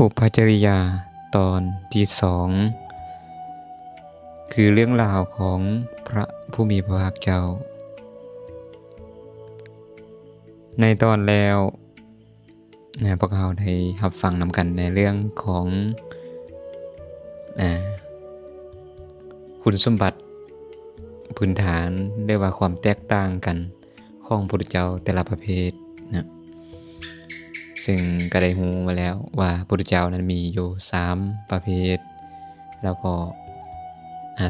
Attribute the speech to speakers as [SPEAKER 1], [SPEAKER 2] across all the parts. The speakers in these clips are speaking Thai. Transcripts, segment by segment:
[SPEAKER 1] บุพจริยาตอนที่สองคือเรื่องราวของพระผู้มีพระภาคเจ้าในตอนแล้วพวกเราได้รับฟังนำกันในเรื่องของคุณสมบัติพื้นฐานเรียกว่าความแตกต่างกันของพระพุทธเจ้าแต่ละประเภทนะซึ่งก็ได้รู้มาแล้วว่าพระพุทธเจ้านั้นมีอยู่3ประเภทแล้วก็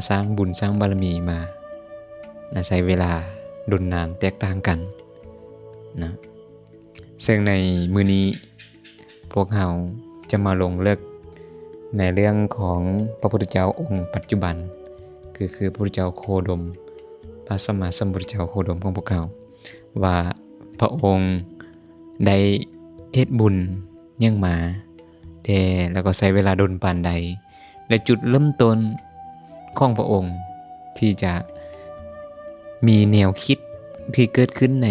[SPEAKER 1] สร้างบุญสร้างบารมีมาใช้เวลาดุลนานแตกต่างกันนะซึ่งในมื้อนี้พวกเราจะมาลงลึกในเรื่องของพระพุทธเจ้าองค์ปัจจุบันคือพระพุทธเจ้าโคดมพระสัมมาสัมพุทธเจ้าโคดมของพวกเราว่าพระองค์ได้เฮ็ดบุญยังมาแต่แล้วก็ใช้เวลาดลปานใดและจุดเริ่มต้นของพระองค์ที่จะมีแนวคิดที่เกิดขึ้นใน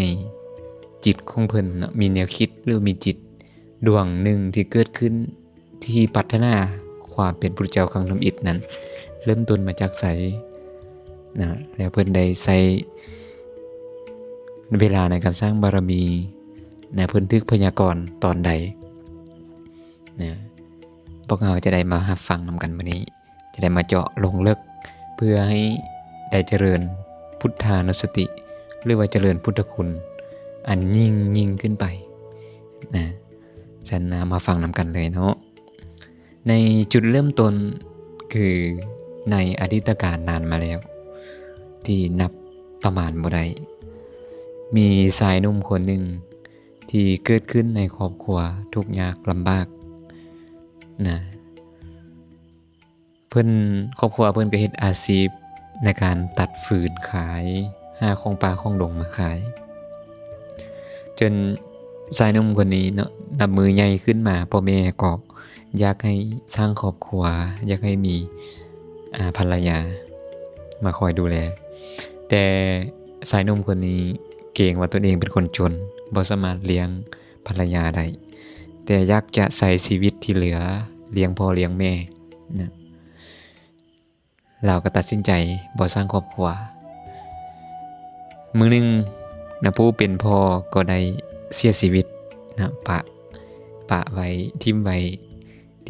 [SPEAKER 1] จิตของเพิ่นมีแนวคิดหรือมีจิตดวงหนึ่งที่เกิดขึ้นที่พัฒนาความเป็นพระเจ้าครั้งทำอิฐนั้นเริ่มต้นมาจากไสนะแล้วเพิ่นได้ใช้เวลาในการสร้างบารมีเพิ่นทึกพยากรณ์ตอนใดนะพวกเราจะได้มารับฟังนำกันมื้อนี้จะได้มาเจาะลงลึกเพื่อให้ได้เจริญพุทธานุสติหรือว่าเจริญพุทธคุณอันยิ่งขึ้นไปนะฉันมาฟังนำกันเลยเนาะในจุดเริ่มต้นคือในอดีตการนานมาแล้วที่นับประมาณบ่ได้มีชายหนุ่มคนหนึ่งที่เกิดขึ้นในครอบครัวทุกข์ยากลำบากนะเพิ่นครอบครัวเพิ่นก็เฮ็ดอาชีพในการตัดฟืนขายหาของป่าของดงมาขายจนชายหนุ่มคนนี้เนาะนับมือใหญ่ขึ้นมาพ่อแม่ก็อยากให้สร้างครอบครัวอยากให้มีภรรยามาคอยดูแลแต่ชายหนุ่มคนนี้เกรงว่าตนเองเป็นคนจนบ่สามารถเลี้ยงภรรยาได้แต่อยากจะใช้ชีวิตที่เหลือเลี้ยงพ่อเลี้ยงแม่นะเราก็ตัดสินใจบ่สร้างครอบครัวมื้อนึงผู้เป็นพ่อก็ได้เสียชีวิตนะปะไว้ทิ่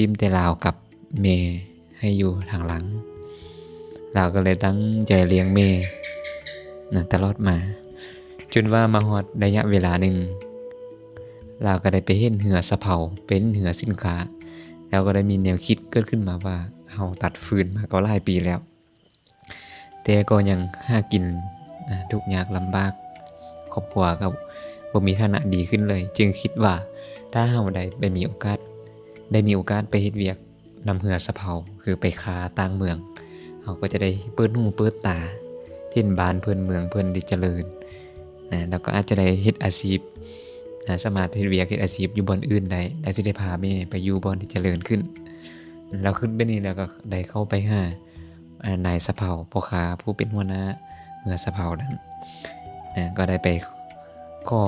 [SPEAKER 1] มแต่ลาวกับแม่ให้อยู่ทางหลังเราก็เลยตั้งใจเลี้ยงแม่นะตลอดมาจนว่ามาฮอดระยะเวลาหนึ่งเราก็ได้ไปเห็นเหือสะเผาเป็นเหือสินค้าแล้วก็ได้มีแนวคิดเกิดขึ้นมาว่าเฮาตัดฟืนมาก็หลายปีแล้วแต่ก็ยังหากินทุกข์ยากลำบากครอบครัวก็บ่มีฐานะดีขึ้นเลยจึงคิดว่าถ้าเฮาได้มีโอกาสไปเฮ็ดเวียกนำเหือสะเผาคือไปค้าต่างเมืองเฮาก็จะได้เปิดหูเปิดตาเห็นบ้านเพิ่นเมืองเพิ่นได้เจริญแล้วก็อาจจะได้เฮ็ดอาชีพสามารถเฮ็ดเวียกเฮ็ดอาชีพอยู่บ่อนอื่นได้และสิได้พาแม่ไปอยู่บ่อนที่เจริญขึ้นแล้วขึ้นไปนี่แล้วก็ได้เข้าไปหานายสะเผาพ่อค้าผู้เป็นหัวหน้าเหือสะเผานั้นก็ได้ไปข้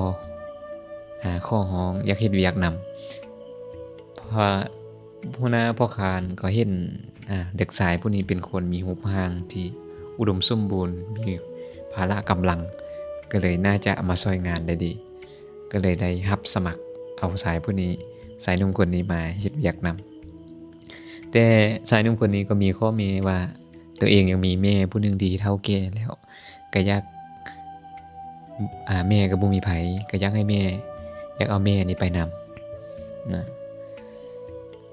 [SPEAKER 1] อห้องอยากเฮ็ดเวียกนำเพราะว่าหัวหน้าพ่อค้าก็เห็นเด็กชายผู้นี้เป็นคนมีรูปร่างที่อุดมสมบูรณ์มีพละกำลังก็เลยน่าจะมาช่วยงานได้ดีก็เลยได้รับสมัครเอาชายหนุ่มคนนี้มาเฮ็ดเวียกนำแต่ชายหนุ่มคนนี้ก็มีข้อแม้ว่าตัวเองยังมีแม่ผู้หนึงดีเฒ่าแก่แล้วก็อยากแม่ก็บ่มีไผก็อยากให้แม่อยากเอาแม่นี่ไปนำนะ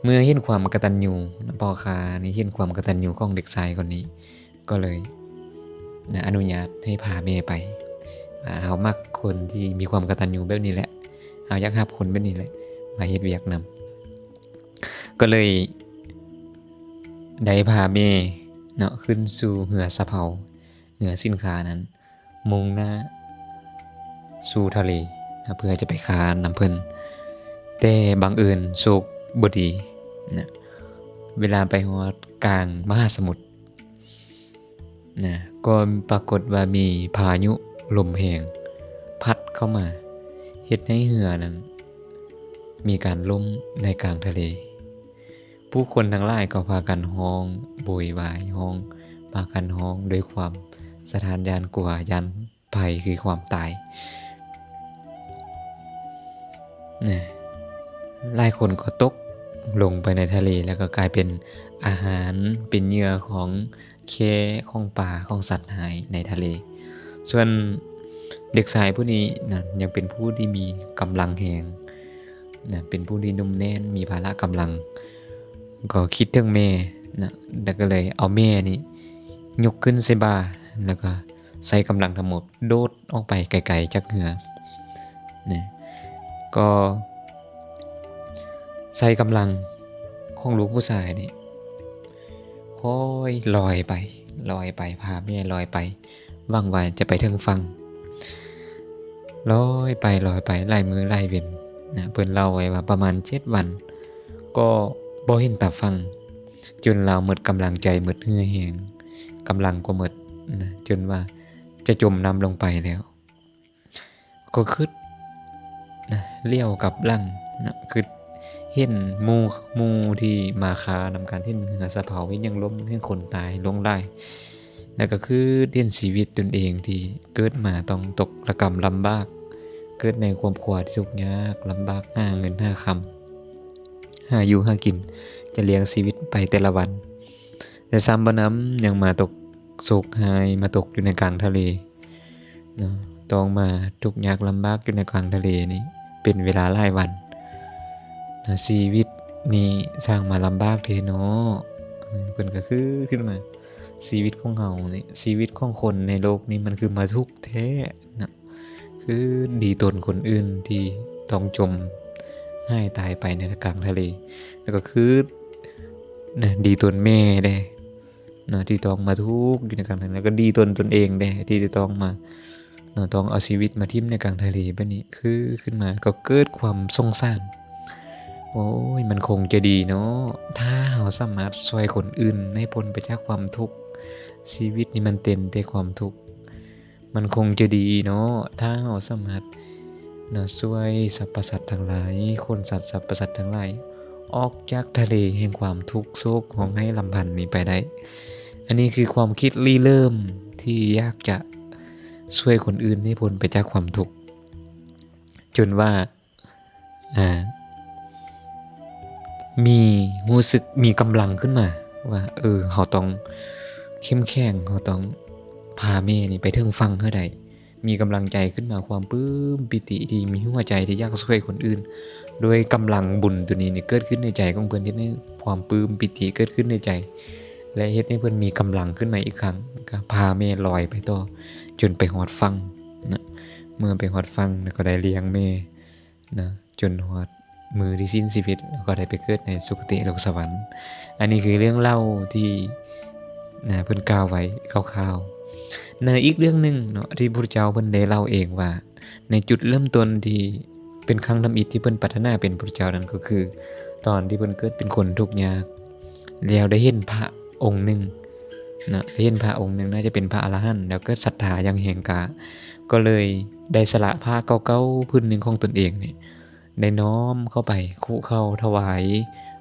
[SPEAKER 1] เมื่อเห็นความกตัญญูพ่อค้านี่เห็นความกตัญญูของเด็กชายคนนี้ก็เลยอนุญาตให้พาแม่ไปเฮามักคนที่มีความกตัญญูแบบนี้แหละเฮาอยากรับคนแบบนี้แหละมาเฮ็ดเวียกนำก็เลยได้พาแม่เนาะขึ้นสู่เหือสะเผาเหือสินค้านั้นมุ่งหน้าสู่ทะเลเพื่อจะไปค้านำเพิ่นแต่บังเอิญโชคบ่ดีนะเวลาไปฮอดกลางมหาสมุทรก็ปรากฏว่ามีพายุลมแรงพัดเข้ามาเฮ็ดให้เรือนั้นมีการล่มในกลางทะเล ผู้คนทั้งหลายก็พากันฮ้องโวยวายฮ้องพากันฮ้องด้วยความสะท้านยานกลัวยันภัยคือความตายนะหลายคนก็ตกลงไปในทะเลแล้วก็กลายเป็นอาหารเป็นเหยื่อของแคของป่าของสัตว์หายในทะเล ส่วนเด็กชายผู้นี้นะยังเป็นผู้ที่มีกำลังแหงนะเป็นผู้ที่นุ่มแน่นมีพละกำลังก็คิดถึงแม่นะแล้วก็เลยเอาแม่นี่ยกขึ้นใส่บ่าแล้วก็ใส่กำลังทั้งหมดโดดออกไปไกลๆจากเหนือนะก็ใส่กำลังของลูกผู้ชายนี่ค่อยลอยไปพาแม่ลอยไปหวังว่าจะไปถึงฝั่งลอยไปไล่มือไล่เว้นนะเพิ่นเล่าไว้ว่าประมาณ7 วันก็บ่เห็นตาฟังจนเราหมดกำลังใจหมดเหื่อแหงกำลังก็หมดนะจนว่าจะจมน้ำลงไปแล้วก็คิดนะเลี้ยวกลับหลังนะคือเห็นหมู่ที่มาคานำการที่เหนือสะเผายังล้มให้คนตายลงได้แล้วก็คือเรียนชีวิตตนเองที่เกิดมาต้องตกระกำลำบากเกิดในความขวาที่ทุกข์ยากลำบากหาเงินหาคำหาอยู่หากินจะเลี้ยงชีวิตไปแต่ละวันแต่ซ้ำบ่น้ำยังมาตกโศกหายมาตกอยู่ในกลางทะเลเนาะต้องมาทุกข์ยากลำบากอยู่ในกลางทะเลนี้เป็นเวลาหลายวันนะชีวิตนี้สร้างมาลำบากเทเนาะเพิ่นก็คือขึ้นมาชีวิตของเฮานี่ชีวิตของคนในโลกนี้มันคือมาทุกข์แท้นะคือดีตนคนอื่นที่ต้องจมให้ตายไปในกลางทะเลแล้วก็คือนะดีตนแม่แด้นะที่ต้องมาทุกข์อยู่ในกลางทะเลแล้วก็ดีตนเองแด้ที่จะต้องมาต้องเอาชีวิตมาทิ่มในกลางทะเลแบบนี้คือขึ้นมาก็เกิดความสงสารโอ้ยมันคงจะดีเนาะถ้าเราสามารถช่วยคนอื่นให้พ้นไปจากความทุกข์ชีวิตนี้มันเต็มด้วยความทุกข์มันคงจะดีเนาะถ้าเราสามารถช่วยสรรพสัตว์ทั้งหลายคนสัตว์สรรพสัตว์ทั้งหลายออกจากทะเลแห่งความทุกข์โศกของให้ลำพันธ์นี้ไปได้อันนี้คือความคิดเริ่มที่อยากจะช่วยคนอื่นให้พ้นไปจากความทุกข์จนว่ามีรู้สึกมีกำลังขึ้นมาว่าเราต้องเข้มแข็งเราต้องพาแม่นี่ไปถึงฝั่งให้ได้มีกำลังใจขึ้นมาความปลื้มปิติที่มีหัวใจที่อยากช่วยคนอื่นโดยกำลังบุญตัวนี้นี่เกิดขึ้นในใจของเพิ่นเฮ็ดให้ความปลื้มปิติเกิดขึ้นในใจและเฮ็ดให้เพิ่นมีกำลังขึ้นมาอีกครั้งก็พาแม่ลอยไปต่อจนไปฮอดฝั่งนะเมื่อไปฮอดฝั่งก็ได้เลี้ยงแม่นะจนฮอดมือที่สิ้นชีวิตแล้วก็ได้ไปเกิดในสุคติโลกสวรรค์อันนี้คือเรื่องเล่าที่เพิ่นกล่าวไว้คร่าวๆในอีกเรื่องนึงเนาะที่พระพุทธเจ้าเพิ่นได้เล่าเองว่าในจุดเริ่มต้นที่เป็นครั้งทำอิฐที่เพิ่นพัฒนาเป็นพระพุทธเจ้านั้นก็คือตอนที่เพิ่นเกิดเป็นคนทุกข์ยากแล้วได้เห็นพระองค์หนึ่งนะได้เห็นพระองค์หนึ่งน่าจะเป็นพระอรหันต์แล้วก็ศรัทธาอย่างแรงกล้าก็เลยได้สละผ้าเก่าๆพื้นหนึ่งของตนเองนี่ได้น้อมเข้าไปคุเข้าถวาย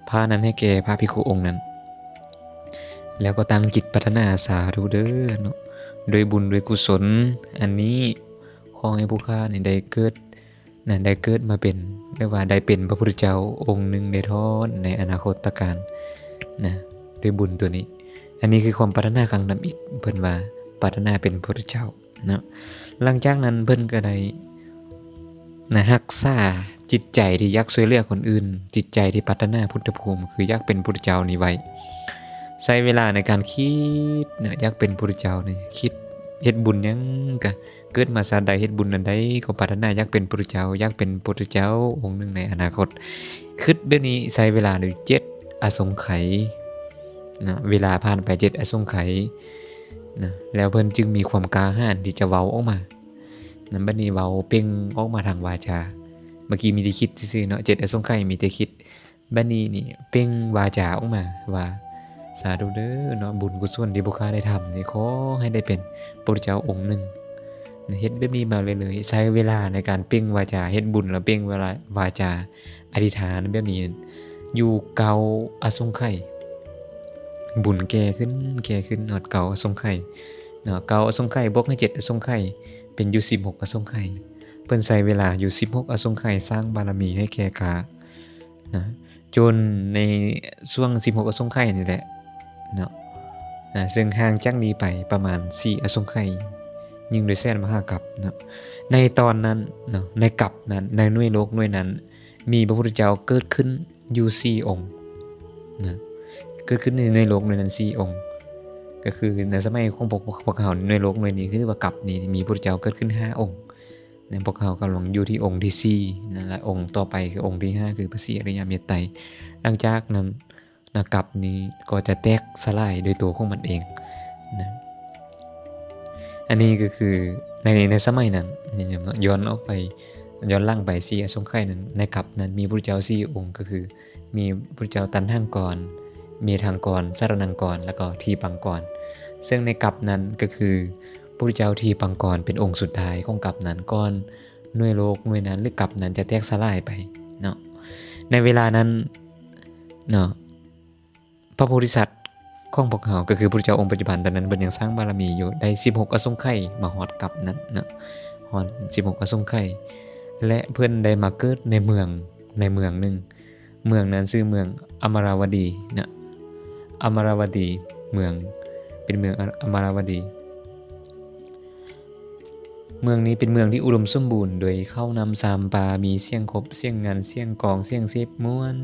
[SPEAKER 1] ผ้านั้นให้แก่พระภิกขุองค์นั้นแล้วก็ตั้งจิตพัฒนาสาธุเด้อเนาะโดยบุญโดยกุศลอันนี้ขอให้ผู้ข้าได้เกิดมาเป็นเรียกว่าได้เป็นพระพุทธเจ้าองค์หนึ่งในทอดในอนาคตการนะด้วยบุญตัวนี้อันนี้คือความปรารถนาครั้งนำอิฐเพิ่นว่าปรารถนาเป็นพระพุทธเจ้าเนาะหลังจากนั้นเพิ่นก็ได้รักษาจิตใจที่อยากช่วยเหลือคนอื่นจิตใจที่ปรารถนาพุทธภูมิคืออยากเป็นพุทธเจ้านี้ไว้ใช้เวลาในการคิดอยากเป็นพุทธเจ้านี่คิดเฮ็ดบุญหยังก็เกิดมาชาติใดเฮ็ดบุญอันใดก็ปรารถนาอยากเป็นพุทธเจ้าอยากเป็นพุทธเจ้าองค์หนึ่งในอนาคตคิดแบบนี้ใช้เวลาอยู่7อสงไขยนะเวลาผ่านไป7อสงไขยนะแล้วเพิ่นจึงมีความกล้าหาญที่จะเว้าออกมานั้นบัดนี้เว้าเป่งออกมาทางวาจาเมื่อกี้มีแต่คิดซื่อๆเนาะ7อสงไขยมีแต่คิดบัดนี้นี่เป่งวาจาออกมาว่าสาธุเด้อเนาะบุญกุศลที่บุคคลได้ทำนี่ขอให้ได้เป็นพระพุทธเจ้าองค์หนึ่งเฮ็ดแบบนี้มาเลยๆใช้เวลาในการเป่งวาจาเฮ็ดบุญแล้วเป่งเวลาวาจาอธิษฐานแบบนี้ อยู่เก่าอสงไขยบุญแก่ขึ้นฮอดเก่าอสงไขยเนาะเก่าอสงไขยบวกให้7อสงไขยเป็นอยู่16อสงไขยเพิ่นใช้เวลาอยู่16อสงไขยสร้างบารมีให้แก่กานะจนในช่วง16อสงไขยนี่แหละเนาะซึ่งห่างจากนี้ไปประมาณ4อสงไขยยิ่งด้วยแสนมหากัปเนาะในตอนนั้นเนาะในกัปนั้นในหน่วยโลกหน่วยนั้นมีพระพุทธเจ้าเกิดขึ้นอยู่4องค์นะเกิดขึ้นในโลกหน่วยนั้น4องค์ก็คือในสมัยของพวกเขาในโลกหน่วยนี้คือว่ากัปนี้มีพระพุทธเจ้าเกิดขึ้น5องค์ในพวกเขากำลังอยู่ที่องค์ที่4นั่นแหละองค์ต่อไปคือองค์ที่5คือพระศรีอริยเมตไตรหลังจากนั้นกัปนี้ก็จะแตกสลายโดยตัวของมันเองนะอันนี้ก็คือในสมัยนั้นย้อนออกไปย้อนล่างไป4อสงไขยนั้นในกัปนั้นมีพระพุทธเจ้า4องค์ก็คือมีพระพุทธเจ้าตัณหังกรเมธังกรสารนังกรแล้วก็ทีปังกรซึ่งในกัปนั้นก็คือพระพุทธเจ้าทีปังกรเป็นองค์สุดท้ายของกัปนั้นก่อนหน่วยโลกหน่วยนั้นหรือกัปนั้นจะแตกสลายไปเนาะในเวลานั้นเนาะพระโพธิสัตว์ของพวกเขาก็คือพระพุทธเจ้าองค์ปัจจุบันตอนนั้นเพิ่นยังสร้างบารมีอยู่ได้16อสงไขยมาฮอดกัปนั้นเนาะฮอด16อสงไขยและเพิ่นได้มาเกิดในเมืองนึงเมืองนั้นชื่อเมืองอมราวดีนะอมราวดีเมืองเป็นเมืองอมราวดีเมืองนี้เป็นเมืองที่อุดมสมบูรณ์โดยเข้านำ3ปามีเสียงครบเสียงงานเสียงกองเสียงเซฟม่วน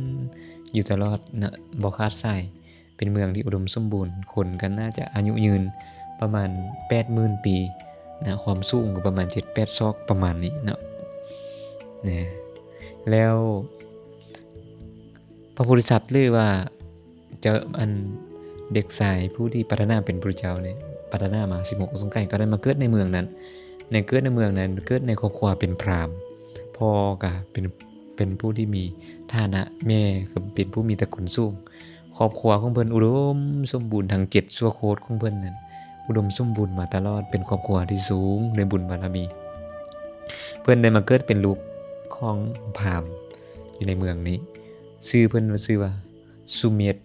[SPEAKER 1] อยู่ตลอดนะบ่ขาดสายเป็นเมืองที่อุดมสมบูรณ์คนกันน่าจะอายุยืนประมาณ 80,000 ปีนะความสูงก็ประมาณ 7-8 ศอกประมาณนี้เนาะนะแล้วพระโพธิสัตว์หรือว่าเจ้าอันเด็กชายผู้ที่ปรารถนาเป็นพระเจ้าเนี่ยปรารถนามา16อสงไขยก็ได้มาเกิดในเมืองนั้นเกิดในเมืองนั้นเกิดในครอบครัวเป็นพราหมณ์พ่อก็เป็นผู้ที่มีฐานะแม่ก็เป็นผู้มีตระกูลสูงครอบครัวของเพิ่นอุดมสมบูรณ์ทั้ง7ชั่วโคตรของเพิ่นนั้นอุดมสมบูรณ์มาตลอดเป็นครอบครัวที่สูงในบุญบารมีเพิ่นได้มาเกิดเป็นลูกของพราหมณ์อยู่ในเมืองนี้ชื่อเพิ่นว่าชื่อว่าสุเมธ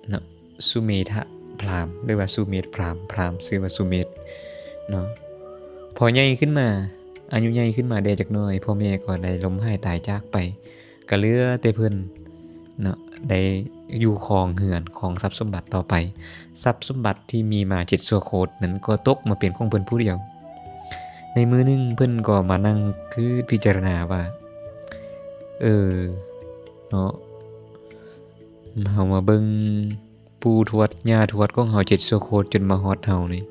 [SPEAKER 1] เนาะสุเมธะพราหมณ์หรือว่าสุเมธพราหมณ์ชื่อว่าสุเมธเนาะพอใหญ่ขึ้นมาอายุใหญ่ขึ้นมาได้จักหน่อยพ่อแม่ก็ได้ล้มหายตายจากไปก็เหลือแต่เพิ่นเนาะได้อยู่ครองเฮือนของทรัพย์สมบัติต่อไปทรัพย์สมบัติที่มีมา7ชั่วโคตรนั้นก็ตกมาเป็นของเพิ่นผู้เดียวในมื้อนึงเพิ่นก็มานั่งคือพิจารณาว่าเนาะเฮามาเบิ่งปู่ทวดย่าทวดของเฮา7ชั่วโคตรจนมาฮอดเฮานี่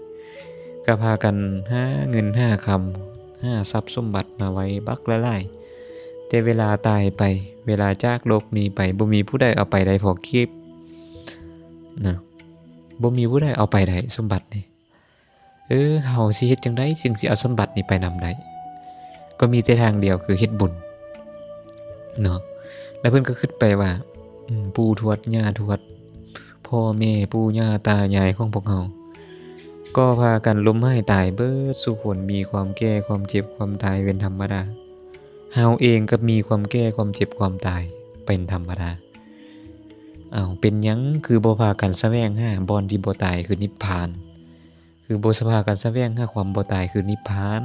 [SPEAKER 1] ก็พากันหาเงินหาคำหาทรัพย์สมบัติมาไว้บักหลายๆแต่เวลาตายไปเวลาจากโลกนี้ไปบ่มีผู้ใดเอาไปได้พอคีบนะบ่มีผู้ใดเอาไปได้สมบัตินี่เฮาสิเฮ็ดจังได๋จึงสิเอาสมบัตินี้ไปนำได้ก็มีแต่ทางเดียวคือเฮ็ดบุญเนาะแล้วเพิ่นก็คิดไปว่าปู่ทวดย่าทวดพ่อแม่ปู่ย่าตายายของพวกเฮาก็พากันล้มหายตายเบิดทุกคนมีความแก่ความเจ็บความตายเป็นธรรมดาเฮาเองก็มีความแก่ความเจ็บความตายเป็นธรรมดาเป็นหยังคือบ่พากันแสวงหาบ่อนที่บ่ตายคือนิพพานคือบ่พากันแสวงหาความบ่ตายคือนิพพาน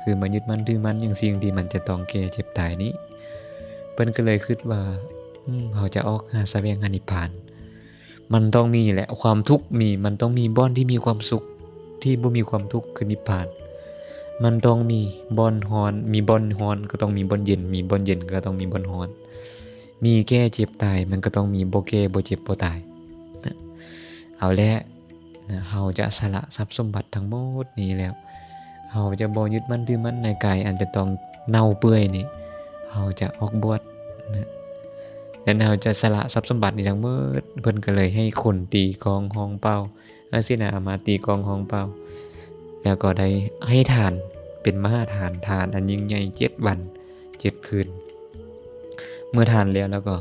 [SPEAKER 1] คือมายึดมั่นถือมั่นอย่างสิ่งที่มันจะต้องแก่เจ็บตายนี้เพิ่นก็เลยคิดว่าเฮาจะออกหาแสวงหานิพพานมันต้องมีแหละความทุกข์มันต้องมีบ่อนที่มีความสุขที่บ่มีความทุกข์คือนิพพานมันต้องมีบ่อนร้อนมีบ่อนร้อนก็ต้องมีบ่อนเย็นมีบ่อนเย็นก็ต้องมีบ่อนร้อนมีแก่เจ็บตายมันก็ต้องมีบ่แก่บ่เจ็บบ่ตายนะเอาแล้วนะเฮาจะสละทรัพย์สมบัติทั้งหมดนี้แล้วเฮาจะบ่ยึดมั่นถือมั่นในกายอันจะต้องเน่าเปื่อยนี่เฮาจะออกบวชนะแล้วเฮาจะสละทรัพย์สมบัตินี้ทั้งหมดเพิ่นก็เลยให้คนตีกลองฮ้องเป่าสินะมาตีกลองฮ้องเป่าแล้วก็ได้ให้ทานเป็นมหาทานอันยิ่งใหญ่7วัน7คืนเมื่อทานแล้วก็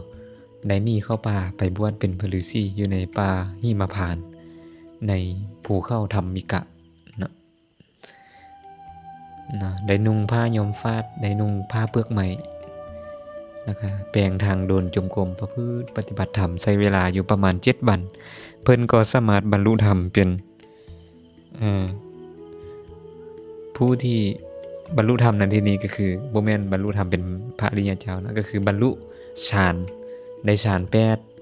[SPEAKER 1] ได้หนีเข้าป่าไปบวชเป็นพระฤาษีอยู่ในป่าหิมพานต์ในภูเขาธรรมิกะนะได้นุ่งผ้าย้อมฟาดได้นุ่งผ้าเปลือกไหม แล้วก็แปลงทางโดนจงกรมประพฤติปฏิบัติธรรมใช้เวลาอยู่ประมาณ7 วันเพิ่นก็สามารถบรรลุธรรมเป็นผู้ที่บรรลุธรรมในที่นี้ก็คือบ่แม่นบรรลุธรรมเป็นพระอริยเจ้านะก็คือบรรลุฌานได้ฌาน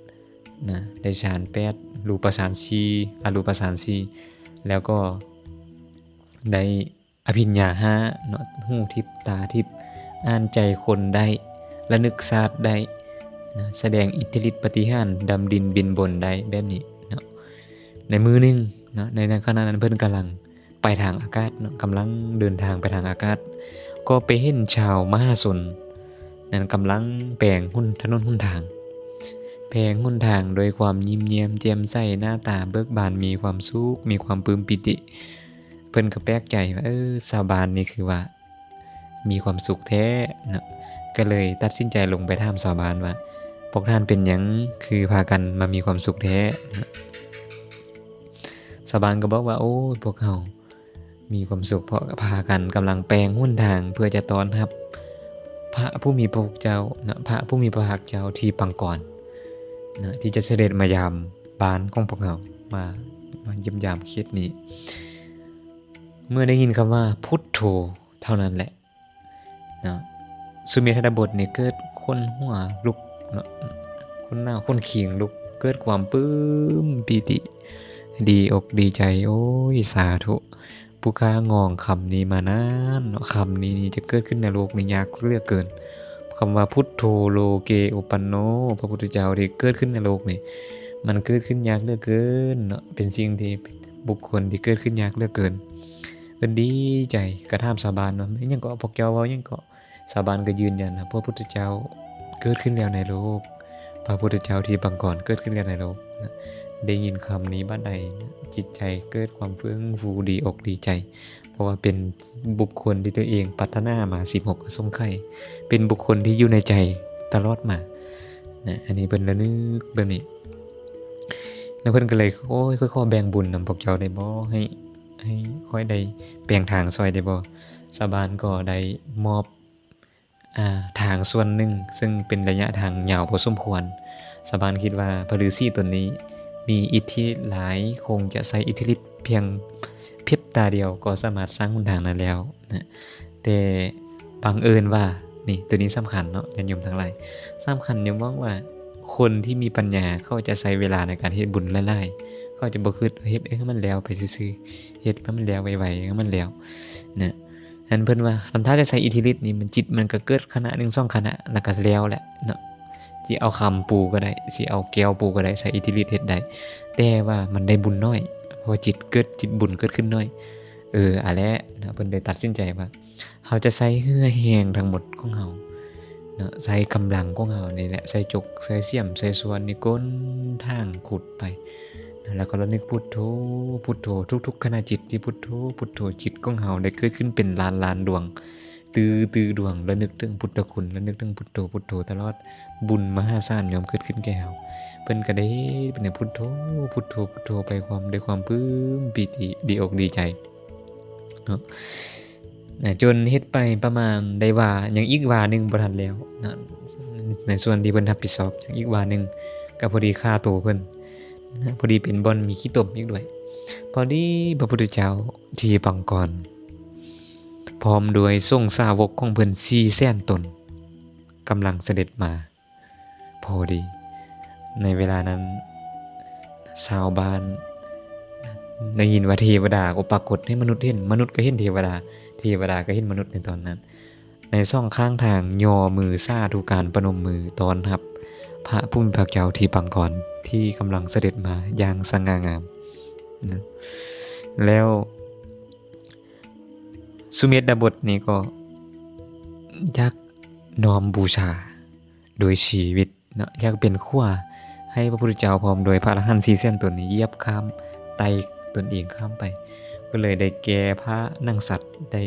[SPEAKER 1] 8นะได้ฌาน8รูปฌาน4อรูปฌาน4แล้วก็ได้อภิญญา5เนาะหูทิพตาทิพอ่านใจคนได้ระลึกชาติได้นะแสดงอิทธิฤทธิปาฏิหาริย์ดำดินบินบนได้แบบนี้เนาะในมือนึงเนาะในขณะนั้นเพิ่นกำลังไปทางอากาศเนาะกำลังเดินทางไปทางอากาศก็ไปเห็นชาวมหาชนนั้นกำลังแปลงถนนหนทางแปลงหนทางโดยความยิ้มแย้มแจ่มใสหน้าตาเบิกบานมีความสุขมีความปลื้มปิติเพิ่นก็แปลกใจว่าชาวบ้านนี่คือว่ามีความสุขแท้นะก็เลยตัดสินใจลงไปถามชาวบ้านว่าพวกท่านเป็นหยังคือพากันมามีความสุขแท้นะชาวบ้านก็บอกว่าโอ้พวกเขามีความสุขเพราะพากันกำลังแปลงหนทางเพื่อจะต้อนรับพระผู้มีพระภาคเจ้านะพระผู้มีพระภาคเจ้าที่ปังก่อนนะที่จะเสด็จมายามบ้านของพวกเขามาเยี่ยมยามเขตนี้เมื่อได้ยินคำว่าพุทโธเท่านั้นแหละนะสุเมธดาบทนี่เกิดคนหัวลุกเนาะคนหน้าคนขิงลุกเกิดความปลื้มปิติดีอกดีใจโอ้ยสาธุผู้ค้างองคำนี้มานานเนาะคำนี้นี่จะเกิดขึ้นในโลกนี้ยากเหลือเกินคำว่าพุทโธโลเกอุปันโนพระพุทธเจ้าที่เกิดขึ้นในโลกนี่มันเกิดขึ้นยากเหลือเกินเนาะเป็นสิ่งที่บุคคลที่เกิดขึ้นยากเหลือเกินเพิ่นดีใจกระทำสาบานเนาะยังก็พวกเจ้าเว้ายังก็สาบานก็ยืนยันนะพระพุทธเจ้าเกิดขึ้นแล้วในโลกพระพุทธเจ้าที่บังก่อนเกิดขึ้นแล้วในโลกนะได้ยินคำนี้บัดใดจิตใจเกิดความเฟื่องฟูดีอกดีใจเพราะว่าเป็นบุคคลที่ตัวเองปรารถนามา16สงไข่เป็นบุคคลที่อยู่ในใจตลอดมานะอันนี้เพิ่นระลึกแบบนี้แล้วเพิ่นก็เลยโอ้ยค่อยๆแบ่งบุญนำพวกเจ้าได้บ่ให้ค่อยได้แปลงทางซอยได้บ่สาบานก็ได้มอบทางส่วนหนึ่งซึ่งเป็นระยะทางยาวพอสมควรสาบานคิดว่าพระฤาษีตนนี้มีอิทธิฤทธิ์หลายคงจะใช้อิทธิฤทธิ์เพียงพริบตาเดียวก็สามารถสร้างหนทางนั้นแล้วนะแต่บังเอิญว่านี่ตัวนี้สำคัญเนาะญาติโยมทั้งหลายสำคัญโยมว่าคนที่มีปัญญาเขาจะใช้เวลาในการเฮ็ดบุญหลายๆเขาจะบ่คิดเฮ็ดให้มันแล้วไปซื่อๆเฮ็ดให้มันแล้วไวๆให้มันแล้วนะอันเพิ่นว่าถ้าจะใช้อิทธิฤทธิ์นี่มันจิตมันก็เกิดขณะ1 2ขณะแล้วก็แล้วแหละเนาะสิเอาคำปูก็ได้สิเอาแก้วปูก็ได้ใช้อิทธิฤทธิ์เฮ็ดได้แต่ว่ามันได้บุญน้อยเพราะจิตบุญเกิดขึ้นน้อยอะแหละนะเพิ่นได้ตัดสินใจว่าเฮาจะใช้เหือแห้งทั้งหมดของเฮาเนาะใช้กำลังของเฮานี่แหละใช้จกใช้เสียมใช้ส่วนนี่ก้นทางขุดไปแล้วก็ระลึกพุทโธพุทโธทุกๆขณะจิตที่พุทโธพุทโธจิตของเฮาได้เกิดขึ้นเป็นล้านๆดวงตื้อดวงระลึกถึงพุทธคุณระลึกถึงพุทโธตลอดบุญมหาศาลย่อมเกิดขึ้นแก่เฮาเพิ่นก็ได้เป็นพุทโธไปด้วยความปลื้มปิติดีอกดีใจเนาะจนเฮ็ดไปประมาณได้ว่ายังอีกว่านึงบ่ทันแล้วนะในส่วนที่เพิ่นรับผิดชอบยังอีกว่านึงก็พอดีค่าตัวเพิ่นนะพอดีเป็นบ่อนมีขี้ตมอีกด้วยพอดีพระพุทธเจ้าที่ปังก่อนพร้อมด้วยทรงสาวกของเพิ่น400,000 ตนกำลังเสด็จมาพอดีในเวลานั้นชาวบ้านได้ยินว่าเทวดาก็ปรากฏให้มนุษย์เห็นมนุษย์ก็เห็นเทวดาก็เห็นมนุษย์ในตอนนั้นในช่องข้างทางย่อมือสาธุการประนมมือต้อนรับพระผู้มีพระภาคเจ้าที่ปังก่อนที่กำลังเสด็จมาอย่างสง่างามนะแล้วสุเมธดาบทนี้ก็ยักน้อมบูชาโดยชีวิตเนาะยักเป็นขั้วให้พระพุทธเจ้าพร้อมโดยพระอรหันต์400,000 ตนนี้เหยียบข้ามไต่ตนเองข้ามไปก็เลยได้แก่พระนั่งสัตว์ได้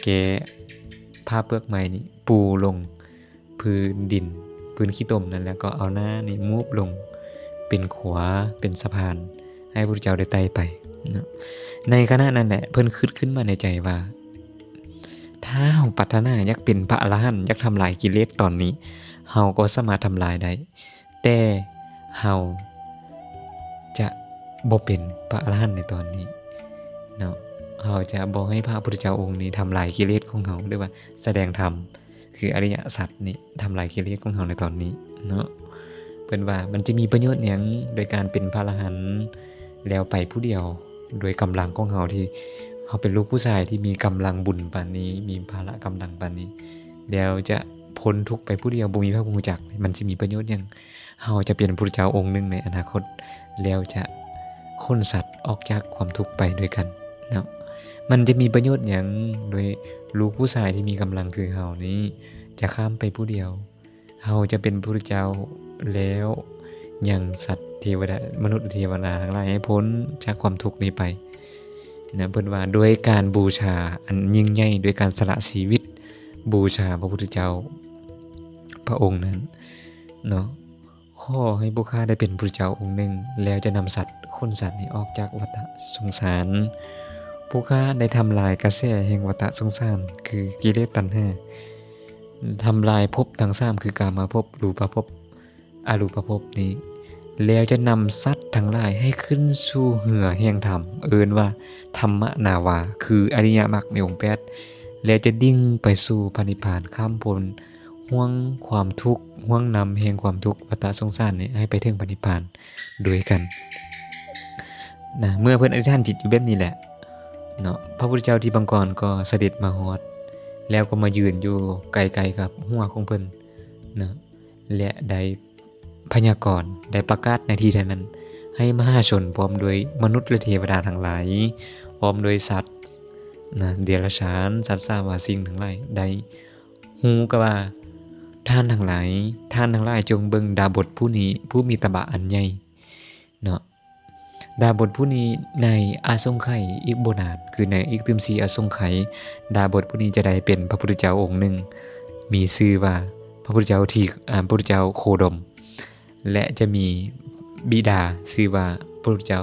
[SPEAKER 1] แก่ผ้าเปลือกไม้นี่ปูลงพื้นดินพื้นขี้ตมนั่นแล้วก็เอาหน้านี่มูฟลงเป็นขวาเป็นสะพานให้พระพุทธเจ้าได้ไต่ไปนะในขณะนั้นแหละเพิ่นคิดขึ้นมาในใจว่าถ้ ถ้าเฮาปรารถนาอยากเป็นพระอรหันต์อยากทำลายกิเลสตอนนี้เฮาก็สามารถทำลายได้แต่เฮาจะบ่เป็นพระอรหันต์ในตอนนี้เนาะเฮาจะบ่ให้พระพุทธเจ้าองค์นี้ทำลายกิเลสของเฮาหรือว่าแสดงธรรมคืออริยสัจนี่ทำลายกิเลสของเฮาในตอนนี้เนาะเพิ่นว่ามันจะมีประโยชน์หยังโดยการเป็นพระอรหันต์แล้วไปผู้เดียวโดยกำลังของเฮาที่เฮาเป็นลูกผู้ชายที่มีกำลังบุญปานนี้มีภาระกำลังปานนี้แล้วจะพ้นทุกข์ไปผู้เดียวบ่มีพระผู้รู้จักมันสิมีประโยชน์หยังเฮาจะเป็นพระพุทธเจ้าองค์หนึ่งในอนาคตแล้วจะค้นสัตว์ออกจากความทุกข์ไปด้วยกันเนาะมันจะมีประโยชน์หยังโดยลูกผู้ชายที่มีกำลังคือเฮานี้จะข้ามไปผู้เดียวเฮาจะเป็นพระพุทธเจ้าแล้วยังสัตว์เทวดามนุษย์เทวดาทั้งหลายให้พ้นจากความทุกข์นี้ไปนะเพิ่นว่าด้วยการบูชาอันยิ่งใหญ่ด้วยการสละชีวิตบูชาพระพุทธเจ้าพระองค์นั้นเนาะขอให้พวกข้าได้เป็นพระพุทธเจ้าองค์หนึ่งแล้วจะนำสัตว์คนสัตว์นี้ออกจากวัฏสงสารพวกข้าได้ทำลายกระแสแห่งวัฏสงสารคือกิเลสตัณหาทำลายภพทั้ง3คือกามภพรูปภพอรูปภพนี้แล้วจะนำสัตว์ทั้งหลายให้ขึ้นสู่เหือแห่งธรรมเอิ้นว่าธรรมนาวาคืออริยมรรคในองค์8แล้วจะดิ่งไปสู่พระนิพพานข้ามพ้นห่วงความทุกข์ห่วงนำแห่งความทุกข์วัฏสงสารนี้ให้ไปถึงพระนิพพานด้วยกันนะเมื่อเพิ่นอธิษฐานจิตอยู่แบบนี้แหละเนาะพระพุทธเจ้าที่บังกรก็เสด็จมาฮอดแล้วก็มายืนอยู่ไกลๆกับหัวของเพิ่นนะและได้พยากรณ์ได้ประกาศในที่นั้นให้มหาชนพร้อมด้วยมนุษย์และเทวดาทั้งหลายพร้อมด้วยสัตว์นะเดรัจฉานสัตว์สาวาสิ่งทั้งหลายได้ฮู้ก็ว่าท่านทั้งหลายจงเบิ่งดาบทผู้นี้ผู้มีตบะอันใหญ่เนาะดาบทผู้นี้ในอาสงไขยอีกบ่นานคือในอีกตึม4อาสงไขยดาบทผู้นี้จะได้เป็นพระพุทธเจ้าองค์หนึ่งมีชื่อว่าพระพุทธเจ้าที่พระพุทธเจ้าโคดมและจะมีบิดาชื่อว่าพระพุทธเจ้า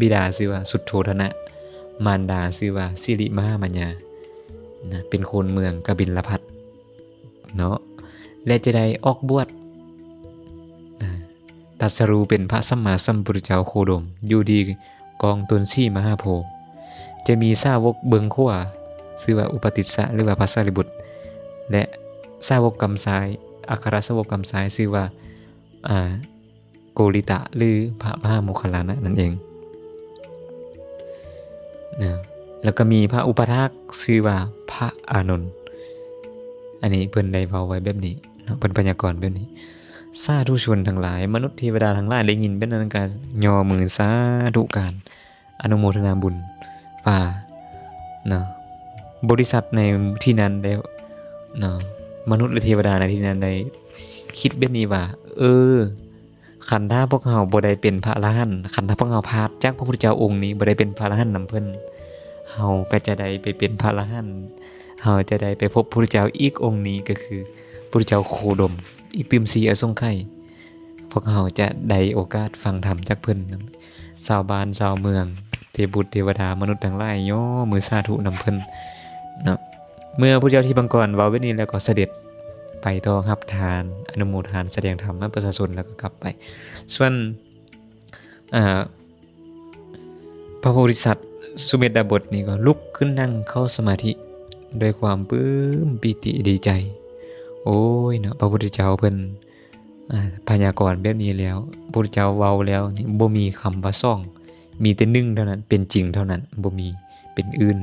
[SPEAKER 1] บิดาชื่อว่าสุทโธทนะมารดาชื่อว่าสิริมหามัญญานะเป็นคนเมืองกบิลพัสเนาะและจะได้ออกบวชตรัสรู้เป็นพระสัมมาสัมพุทธเจ้าโคดมอยู่ดีกองต้นซี่มหาโพธิ์จะมีสาวกเบิงขวาชื่อว่าอุปติสสะหรือว่าพระสารีบุตรและสาวกกำซ้ายอัครสาวกกำซ้ายชื่อว่าโกริตะหรือพระมหาโมคคัลลานะนั่นเองนะแล้วก็มีพระอุปถากชื่อว่าพระอานนท์อันนี้เพิ่นได้เว้าไว้แบบนี้เนาะเพิ่นพยากรณ์แบบนี้สาธุชนทั้งหลายมนุษย์เทวดาทั้งหลายได้ยินเป็นนั้นก็ย่อมือสาธุการอนุโมทนาบุญว่าเนาะบริษัทในที่นั้นได้เนาะมนุษย์และเทวดาในที่นั้นได้คิดแบบนี้ว่าคันถ้าพวกเฮาบ่ได้เป็นพระอรหันต์คันถ้าพวกเฮาพลาดจากพระพุทธเจ้าองค์นี้บ่ได้เป็นพระอรหันต์นำเพิ่นเฮาก็จะได้ไปเป็นพระอรหันต์เฮาจะได้ไปพบพระพุทธเจ้าอีกองค์นี้ก็คือพระพุทธเจ้าโคดมอีกตึม4อสงไขยพวกเฮาจะได้โอกาสฟังธรรมจากเพิ่นชาวบ้านชาวเมืองเทพบุตรเทวดามนุษย์ทั้งหลายย่อมือสาธุนำเพิ่นเนาะเมื่อพระพุทธเจ้าที่บังกรเว้าไว้นี้แล้วก็เสด็จไปต่อรับทานอนุโมทานแสดงธรรมให้ประชาชนแล้วก็กลับไปส่วนพระโพธิสัตว์สุเมธดาบทนี่ก็ลุกขึ้นนั่งเข้าสมาธิด้วยความปลื้มปิติดีใจโอ้ยเนาะพระพุทธเจ้าเพิ่นพยากรณ์แบบนี้แล้วพระพุทธเจ้าเว้าแล้วนี่บ่มีคำว่าซ่องมีแต่1เท่านั้นเป็นจริงเท่านั้นบ่มีเป็นอื่น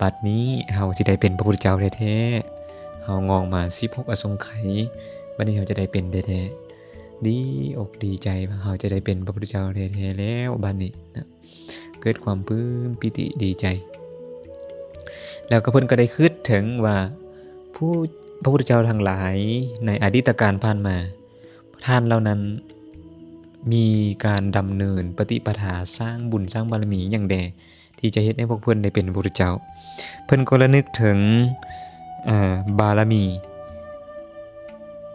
[SPEAKER 1] บัดนี้เฮาสิได้เป็นพระพุทธเจ้าแท้ๆเฮางองมา16อสงไขยบัดนี้เฮาจะได้เป็นแท้ๆดีอกดีใจว่าเฮาจะได้เป็นพระพุทธเจ้าแท้ๆแล้วบัดนี้นะเกิดความปลื้มปิติดีใจแล้วก็เพิ่นก็ได้คิดถึงว่าพระพุทธเจ้าทั้งหลายในอดีตการผ่านมาท่านเหล่านั้นมีการดำเนินปฏิปทาสร้างบุญสร้างบารมีอย่างใดที่จะเฮ็ดให้พวกเพิ่นได้เป็นพระพุทธเจ้าเพิ่นก็ระลึกถึงบารมี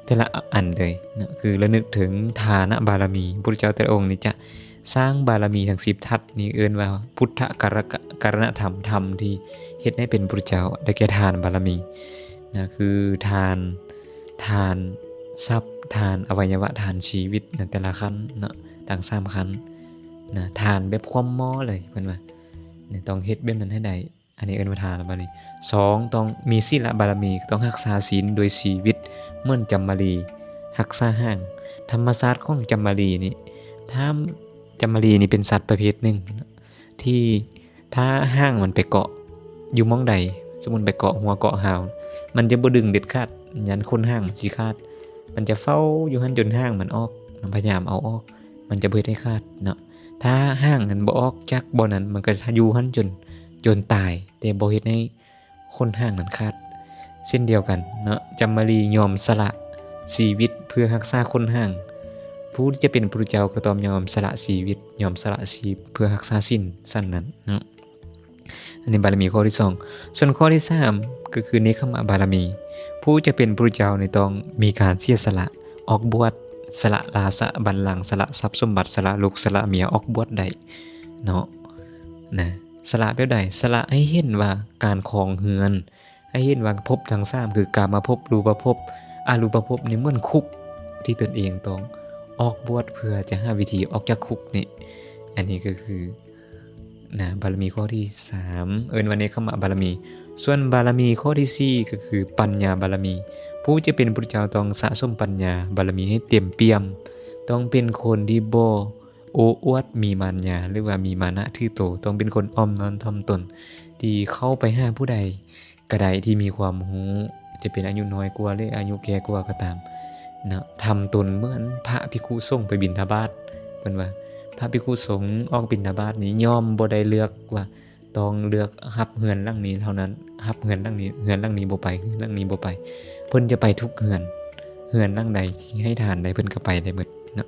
[SPEAKER 1] แต่ละอันเลยนะคือระลึกถึงทานบารมีพระพุทธเจ้าแต่ละองค์นี่จะสร้างบารมีทั้ง10ทัศน์นี่เอิ้นว่าพุทธกรณธรรมธรรมที่ ฮ็ดให้เป็นพระเจ้าได้แก่ทานบารมีนะคือทานทรัพย์ทานอวัยวะทานชีวิตนะแต่ละขั้นเนาะดัง3ขั้นนะทานแบบความหม้อเลยเพิ่นว่าเนี่ยต้องเฮ็ดแบบนั้นให้ได้อันนี้เอิ้นว่าทานบารมี2ต้องมีศีลบารมีต้องรักษาศีลโดยชีวิตเหมือนจำมารีรักษาห้างธรรมชาติของจำมารีนี่ถ้าจำมารีนี่เป็นสัตว์ประเภทหนึ่งที่ถ้าห้างมันไปเกาะอยู่หม้องใดสมมุติไปเกาะหัวเกาะหาวมันจะบ่ดึงเด็ดขาดยันคนห้างมันสิขาดมันจะเฝ้าอยู่หั่นจนห้างมันออกมันพยายามเอาออกมันจะบ่เฮ็ดให้ขาดเนาะถ้าห้างมันบ่ออกจากบ่นั้นมันก็อยู่หั่นจนตายแต่บ่เฮ็ดให้คนห้างนั้นขาดเช่นเดียวกันเนาะจำมารียอมสละชีวิตเพื่อรักษาคนห้างผู้ที่จะเป็นพระเจ้าก็ต้องยอมสละชีวิตยอมสละชีพเพื่อรักษาศีลสั้นนั้นเนาะอันนี้บารมีข้อที่2ส่วนข้อที่3ก็คือเนคขมะบารมีผู้จะเป็นพระเจ้าในต้องมีการเสียสละออกบวชสละราชบัลลังก์สละทรัพย์สมบัติสละลูกสละเมียออกบวชได้เนาะนะสละแบบใดสละให้เห็นว่าการครองเรือนให้เห็นว่าภพทั้ง3คือกามภพรูปภพอรูปภพนี่เหมือนคุกที่ตนเองต้องออกบวชเพื่อจะหาวิธีออกจากคุกนี่อันนี้ก็คือนะบารมีข้อที่3เอิ้นว่าเนคขมะบารมีส่วนบารมีข้อที่4ก็คือปัญญาบารมีผู้จะเป็นพระเจ้าต้องสะสมปัญญาบารมีให้เต็มเปี่ยมต้องเป็นคนที่บ่โอ้อวดมีมารยาหรือว่ามีมานะถือโตต้องเป็นคนอ้อมน้อมถ่อมตนที่เข้าไปหาผู้ใดก็ได้ที่มีความรู้จะเป็นอายุน้อยกว่าหรืออายุแก่กว่าก็ตามนะทำตนเหมือนพระภิกษุสงฆ์ไปบิณฑบาตเพิ่นว่าพระภิกษุสงฆ์ออกบิณฑบาตนี่ยอมบ่ได้เลือกว่าต้องเลือกรับเฮือนหลังนี้เท่านั้นรับเฮือนหลังนี้เฮือนหลังนี้บ่ไปเฮือนหลังนี้บ่ไปเพิ่นจะไปทุกเฮือนหลังใดที่ให้ทานได้เพิ่นก็ไปได้หมดเนาะ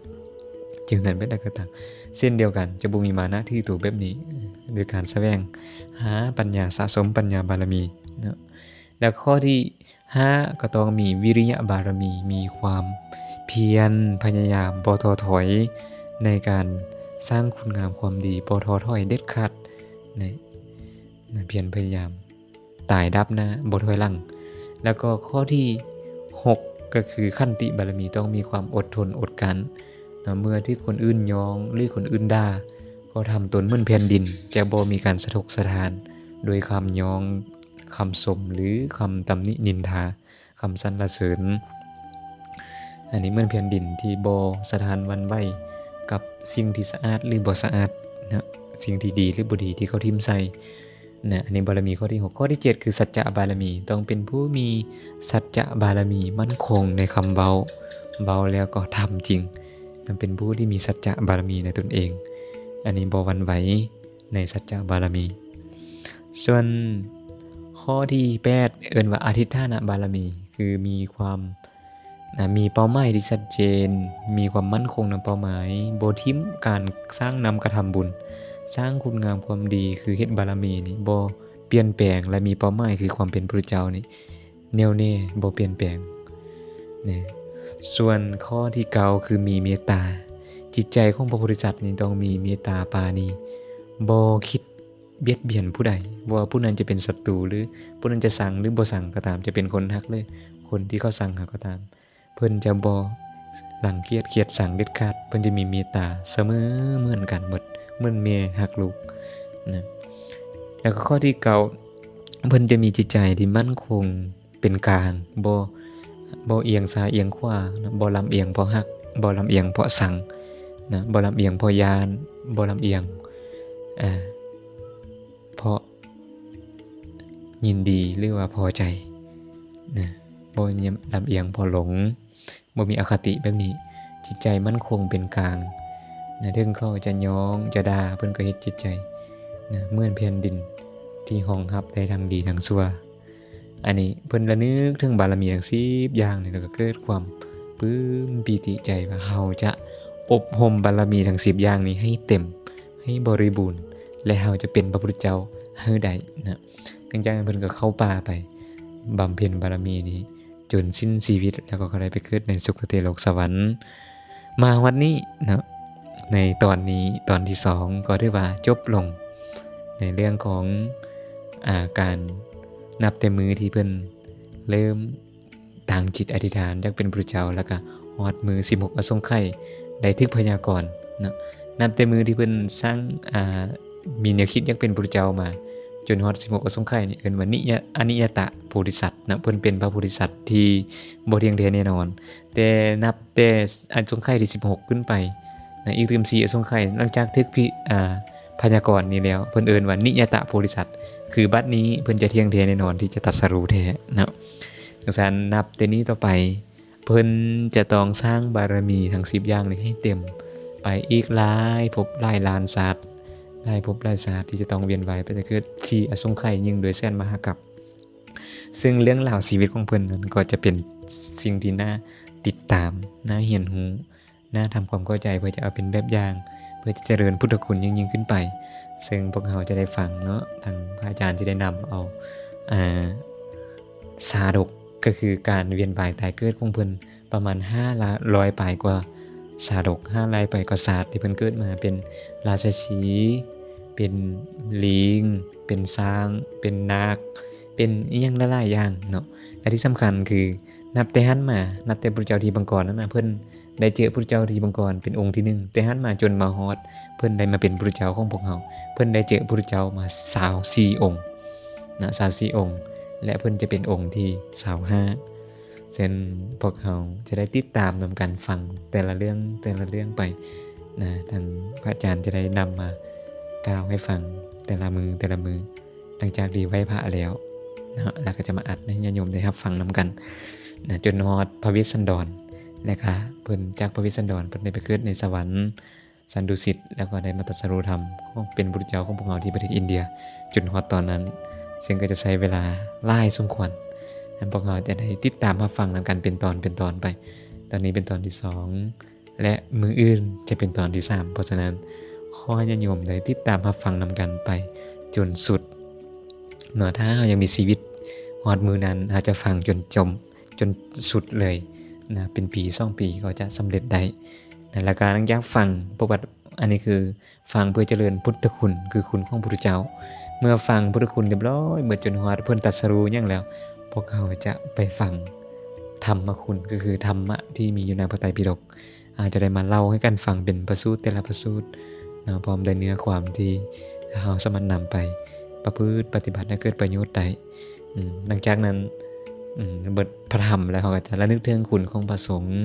[SPEAKER 1] จึงนั้นเป็นก็ตามเส้นเดียวกันจะบ่มีมานะที่ถูกแบบนี้โดยการแสวงหาปัญญาสะสมปัญญาบารมีเนาะแล้วข้อที่5ก็ต้องมีวิริยะบารมีมีความเพียรพยายามบ่ท้อถอยในการสร้างคุณงามความดีบ่ท้อถอยเด็ดขาดนะเพียรพยายามตายดับหน้าบ่ถอยหลังแล้วก็ข้อที่6ก็คือขันติบารมีต้องมีความอดทนอดกลั้นนะเมื่อที่คนอื่นยองหรือคนอื่นด่าก็ทำตนเหมือนแผ่นดินจะบ่มีการสะทกสะท้านโดยคำยองคำชมหรือคำตำหนินินทาคำสรรเสริญอันนี้เหมือนแผ่นดินที่บ่สะท้านหวั่นไหวกับสิ่งที่สะอาดหรือบ่สะอาดนะสิ่งที่ดีหรือบ่ดีที่เขาทิ่มใส่นะอันนี้บารมีข้อที่6ข้อที่7คือสัจจะบารมีต้องเป็นผู้มีสัจจะบารมีมั่นคงในคำเว้าแล้วก็ทำจริงมันเป็นผู้ที่มีสัจจะบารมีในตนเองอันนี้บ่หวั่นไหวในสัจจะบารมีส่วนข้อที่8เอิ้นว่าอธิฏฐานบารมีคือมีความมีเป้าหมายที่ชัดเจนมีความมั่นคงในเป้าหมายบ่ทิ่มการสร้างนำกระทำบุญสร้างคุณงามความดีคือเฮ็ดบารมีนี่บ่เปลี่ยนแปลงและมีเป้าหมายคือความเป็นพระเจ้านี่แน่วแน่บ่เปลี่ยนแปลงนะส่วนข้อที่9คือมีเมตตาจิตใจของพระโพธิสัตว์นี่ต้องมีเมตตาปราณีบ่คิดเบียดเบียนผู้ใดบ่ว่าผู้นั้นจะเป็นศัตรูหรือผู้นั้นจะสั่งหรือบ่สั่งก็ตามจะเป็นคนฮักเลยคนที่เขาสั่งก็ตามเพิ่นจะบ่รังเกียจเกียดสั่งเด็ดขาดเพิ่นจะมีเมตตาเสมอเหมือนกันหมดเหมือนแม่ฮักลูกนะแล้วก็ข้อที่9เพิ่นจะมีจิตใจที่มั่นคงเป็นกลางบ่เอียงซ้ายเอียงขวานะบ่ลำเอียงเพราะฮักบ่ลำเอียงเพราะสั่งนะบ่ลำเอียงเพราะยานบ่ลำเอียงเพราะยินดีหรือว่าพอใจนะบ่ลำเอียงเพราะหลงบ่มีอคติแบบนี้จิตใจมั่นคงเป็นกลางนะถึงเขาจะย้องจะด่าเพิ่นก็เฮ็ดจิตใจนะเหมือนแผ่นดินที่รองรับได้ทั้งดีทั้งชั่วอันนี้เพิ่นระลึกถึงบารมีทั้ง10อย่างนี่แล้วก็เกิดความปลื้มปีติใจว่าเฮาจะอบรมบารมีทั้ง10อย่างนี้ให้เต็มให้บริบูรณ์และเฮาจะเป็นพระพุทธเจ้าให้ได้นะหลังจากนั้นเพิ่นก็เข้าป่าไปบำเพ็ญบารมีนี้จนสิ้นชีวิตแล้วก็ได้ไปเกิดในสุคติโลกสวรรค์มาวันนี้นะในตอนนี้ตอนที่2ก็ได้ว่าจบลงในเรื่องของ การนับแต่มือที่เพิ่นเริ่มตั้งจิตอธิษฐานอยากเป็นพระเจ้าแล้วก็ฮอดมือ16อสงไขยได้ถึกพยากรณ์เนาะนับแต่มือที่เพิ่นสร้างมีแนวคิดอยากเป็นพระเจ้ามาจนฮอด16อสงไขยนี่เอิ้นว่าอนิยตโพธิสัตว์นะเพิ่นเป็นพระโพธิสัตว์ที่บ่เที่ยงแท้แน่นอนแต่นับแต่อสงไขยที่16ขึ้นไปนะอีก14อสงไขยหลังจากถึกพยากรณ์นี้แล้วเพิ่นเอิ้นว่านิยตโพธิสัตว์คือบัดนี้เพิ่นจะเที่ยงแท้แน่นอนที่จะตรัสรู้แท้นะดังนั้นนับแต่นี้ต่อไปเพิ่นจะต้องสร้างบารมีทั้ง10อย่างนี้ให้เต็มไปอีกหลายภพหลายล้านชาติหลายภพหลายชาติที่จะต้องเวียนว่ายไปจะเกิดที่อสงไขยยิ่งโดยแสนมหากัปซึ่งเรื่องราวชีวิตของเพิ่นนั้นก็จะเป็นสิ่งที่น่าติดตามน่าเรียนรู้น่าทำความเข้าใจเพื่อจะเอาเป็นแบบอย่างเพื่อจะเจริญพุทธคุณยิ่งขึ้นไปซึ่งพวกเราจะได้ฟังเนาะทางพระอาจารย์จะได้นำเอาสาดกก็คือการเวียนว่ายตายเกิดของเพิ่นประมาณ500ปลายกว่าสาดก500ปลายกว่าศาสตร์ที่เพิ่นเกิดมาเป็นราชสีห์เป็นลิงเป็นช้างเป็นนาคเป็นอีหยังหลายๆอย่างเนาะและที่สำคัญคือนับแต่หั้นมานับแต่พระเจ้าทีบังกรนั้นน่ะเพิ่นได้เจอพระเจ้าทีบังกรเป็นองค์ที่1แต่หั้นมาจนมาฮอดเพิ่นได้มาเป็นพระเจ้าของพวกเราเพิ่นได้เจอพระเจ้ามา24องค์นะ24องค์และเพิ่นจะเป็นองค์ที่25ซึ่งพวกเราจะได้ติดตามนำกันฟังแต่ละเรื่องไปนะทางพระอาจารย์จะได้นำมากล่าวให้ฟังแต่ละมือหลังจากที่ไหว้พระแล้วนะแล้วก็จะมาอัดให้ญาติโยมได้รับฟังนำกันนะจนฮอดพระเวสสันดรแล้วก็เพิ่นจากพระเวสสันดรเพิ่นได้ไปเกิดในสวรรค์สันดุสิตแล้วก็ได้มาตรัสรู้ธรรมเป็นพระพุทธเจ้าของพวกเราที่ประเทศอินเดียจนฮอดตอนนั้นซึ่งก็จะใช้เวลาหลายสมควรพวกเราจะได้ติดตามรับฟังนำกันเป็นตอนไปตอนนี้เป็นตอนที่2และมื้ออื่นจะเป็นตอนที่3เพราะฉะนั้นขอให้ญาติโยมได้ติดตามรับฟังนำกันไปจนสุดเนาะถ้าเรายังมีชีวิตฮอดมื้อนั้นอาจจะฟังจนสุดเลยนะเป็นปี2ปีก็จะสำเร็จได้นะแล้วก็หลังจากฟังประวัติอันนี้คือฟังเพื่อเจริญพุทธคุณคือคุณของพระพุทธเจ้าเมื่อฟังพุทธคุณเรียบร้อยเมื่อจนฮอดเพิ่นตรัสรู้หยังแล้วพวกเขาจะไปฟังธรรมคุณก็คือธรรมะที่มีอยู่ในพระไตรปิฎกอาจจะได้มาเล่าให้กันฟังเป็นพระสูตรแต่ละพระสูตรนะพร้อมได้เนื้อความที่เราสามารถนำไปประพฤติปฏิบัติให้เกิดประโยชน์ได้หลังจากนั้นเบิดพระธรรมแล้วเขาก็จะระลึกถึงคุณของพระสงฆ์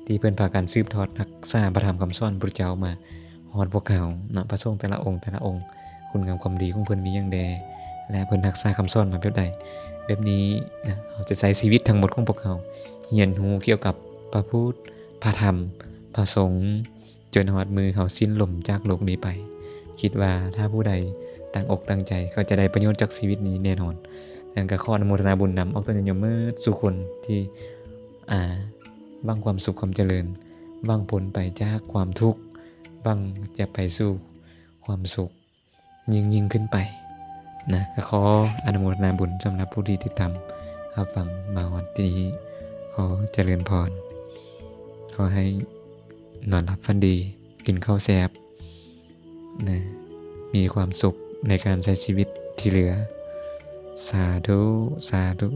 [SPEAKER 1] ที่เพิ่นพากันสืบทอดรักษาพระธรรมคำสอนพระเจ้ามาฮอดพวกเขานะพระสงฆ์แต่ละองค์คุณงามความดีของเพิ่นมีอย่างใดและเพิ่นรักษาคำสอนมาแบบใดแบบนี้นะเราจะใช้ชีวิตทั้งหมดของพวกเขาเรียนรู้เกี่ยวกับพระพุทธพระธรรมพระสงฆ์จนฮอดมือเขาสิ้นลมจากโลกนี้ไปคิดว่าถ้าผู้ใดตั้งอกตั้งใจเขาจะได้ประโยชน์จากชีวิตนี้แน่นอนดังก็ขออนุโมทนาบุญนำเอาตัวญาติโยมสู่คนที่หวังความสุขความเจริญหวังพ้นไปจากความทุกข์หวังจะไปสู่ความสุขยิ่งขึ้นไปนะก็ขออนุโมทนาบุญสำหรับผู้ที่ติดตามรับฟังมาวันนี้ขอเจริญพรขอให้นอนหลับฝันดีกินข้าวแซ่บนะมีความสุขในการใช้ชีวิตที่เหลือสาธุ